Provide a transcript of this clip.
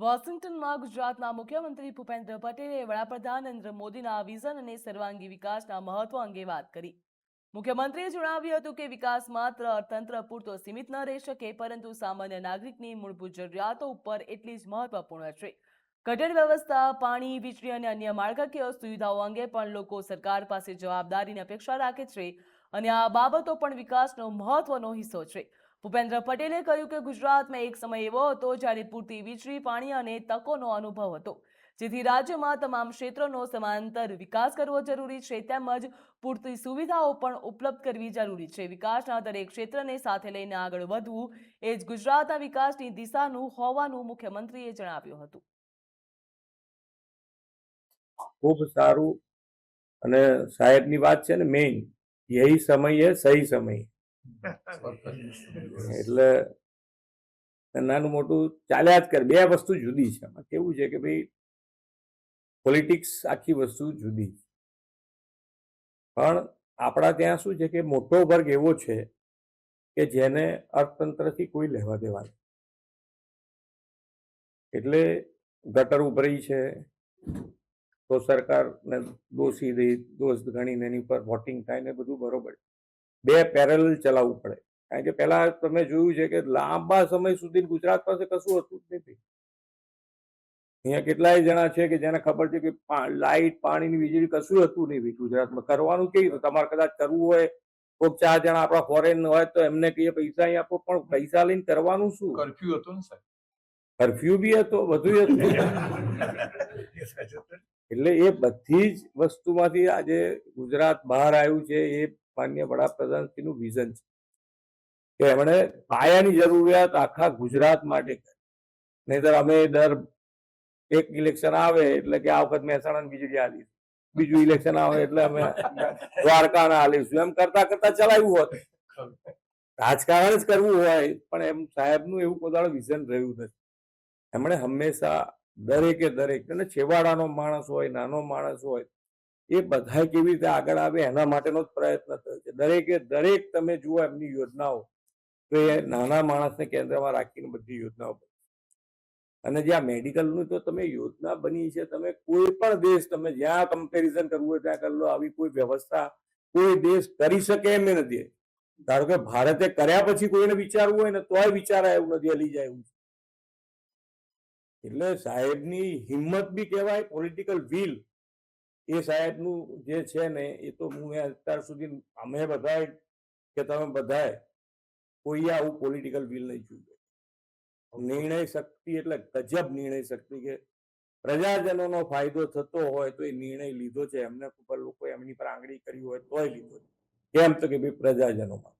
વોશિંગ્ટનમાં ગુજરાતના મુખ્યમંત્રી ભૂપેન્દ્ર પટેલે વડાપ્રધાન નરેન્દ્ર મોદીના વિઝન અને સર્વાંગી વિકાસના મહત્વ અંગે વાત કરી. મુખ્યમંત્રીએ જણાવ્યું હતું કે વિકાસ માત્ર અર્થતંત્ર પૂરતો સીમિત ન રહી શકે, પરંતુ સામાન્ય નાગરિકની મૂળભૂત જરૂરિયાતો ઉપર એટલી જ મહત્વપૂર્ણ છે. ગટર વ્યવસ્થા, પાણી, વીજળી અને અન્ય માળખાકીય સુવિધાઓ અંગે પણ લોકો સરકાર પાસે જવાબદારીની અપેક્ષા રાખે છે અને આ બાબતો પણ વિકાસનો મહત્વનો હિસ્સો છે. ભૂપેન્દ્ર પટેલે કહ્યું કે ગુજરાતમાં એક સમય એવો હતો જ્યારે પૂરતી વીજળી, પાણી અને તકોનો અનુભવ હતો, જેથી રાજ્યમાં તમામ ક્ષેત્રોનો સમાંતર વિકાસ કરવો જરૂરી છે. તેમજ પૂરતી સુવિધાઓ પણ ઉપલબ્ધ કરવી જરૂરી છે. વિકાસના દરેક ક્ષેત્રને સાથે લઈને આગળ વધવું એ જ ગુજરાતના વિકાસની દિશાનું હોવાનું મુખ્યમંત્રીએ જણાવ્યું હતું. ખૂબ સારું. અને સાહેબની વાત છે ને, મેઇન યહી સમય સહી સમય. એટલે નાનું મોટું ચાલ્યા જ કરે. બે વસ્તુ જુદી છે. એમાં કેવું છે કે ભાઈ, પોલિટિક્સ આખી વસ્તુ જુદી, પણ આપણા ત્યાં શું છે કે મોટો વર્ગ એવો છે કે જેને અર્થતંત્રથી કોઈ લેવા દેવા નથી. એટલે ગટર ઉભરી છે તો સરકારને દોષ ગણીને એની પર વોટિંગ થાય ને બધું બરોબર. બે પેરેલલ ચલાવવું પડે. કારણ કે પહેલા તમે જોયું છે કે લાંબા સમય સુધી ગુજરાત પાસે કશું હતું જ નથી. અહીંયા કેટલાય જણા છે કે જેને ખબર છે કે લાઇટ, પાણીની, વીજળી કશું હતું નહીં ગુજરાતમાં. કરવાનું કેવી રીતે? તમારે કદાચ કરવું હોય, કોઈક 4 જણા આપણા ફોરેન હોય તો એમને કહીએ પૈસા અહીં આપો, પણ પૈસા લઈને કરવાનું શું? કર્ફ્યુ હતો ને સાહેબ. કર્ફ્યુ બી હતો, બધું હતું. એટલે એ બધી જ વસ્તુમાંથી આજે ગુજરાત બહાર આવ્યું છે. એ માન્ય વડાપ્રધાનશ્રીનું વિઝન છે કે એમણે પાયાની જરૂરિયાત આખા ગુજરાત માટે કરી. નહીતર અમે દર એક ઇલેક્શન આવે એટલે કે આ વખત મહેસાણા વીજળી આલીશું, બીજું ઇલેક્શન આવે એટલે અમે દ્વારકાના આલીશું, એમ કરતા કરતા ચલાવ્યું હોત. રાજકારણ જ કરવું હોય પણ એમ સાહેબનું એવું પોતાનું વિઝન રહ્યું નથી. એમણે હંમેશા દરેકે દરેક, અને છેવાડાનો માણસ હોય, નાનો માણસ હોય, એ બધા કેવી રીતે આગળ આવે એના માટેનો જ પ્રયત્ન થયો છે. દરેકે દરેક તમે જુઓ એમની યોજનાઓ, તો એ નાના માણસને કેન્દ્રમાં રાખીને બધી યોજનાઓ. અને જ્યાં મેડિકલનું તો તમે યોજના બની છે, તમે કોઈ પણ દેશ, તમે જ્યાં કમ્પેરિઝન કરવું હોય ત્યાં કરી લો. આવી કોઈ વ્યવસ્થા કોઈ દેશ કરી શકે એમ નથી. ધારો કે ભારતે કર્યા પછી કોઈને વિચારવું હોય ને તોય વિચારાય એવું નથી, હલી જાય એવું. એટલે સાહેબની હિંમત બી કહેવાય, પોલિટિકલ વિલ એ સાહેબનું જે છે ને, એ તો હું અત્યાર સુધી અમે બધાએ કે તમે બધાએ કોઈ આવું પોલિટિકલ વિલ નહીં જોયું. નિર્ણય શક્તિ એટલે ગજબ નિર્ણય શક્તિ, કે પ્રજાજનોનો ફાયદો થતો હોય તો એ નિર્ણય લીધો છે. એમને ઉપર લોકો એમની પર આંગળી કરી હોય તોય લીધો. કેમ? તો કે ભાઈ પ્રજાજનો માટે.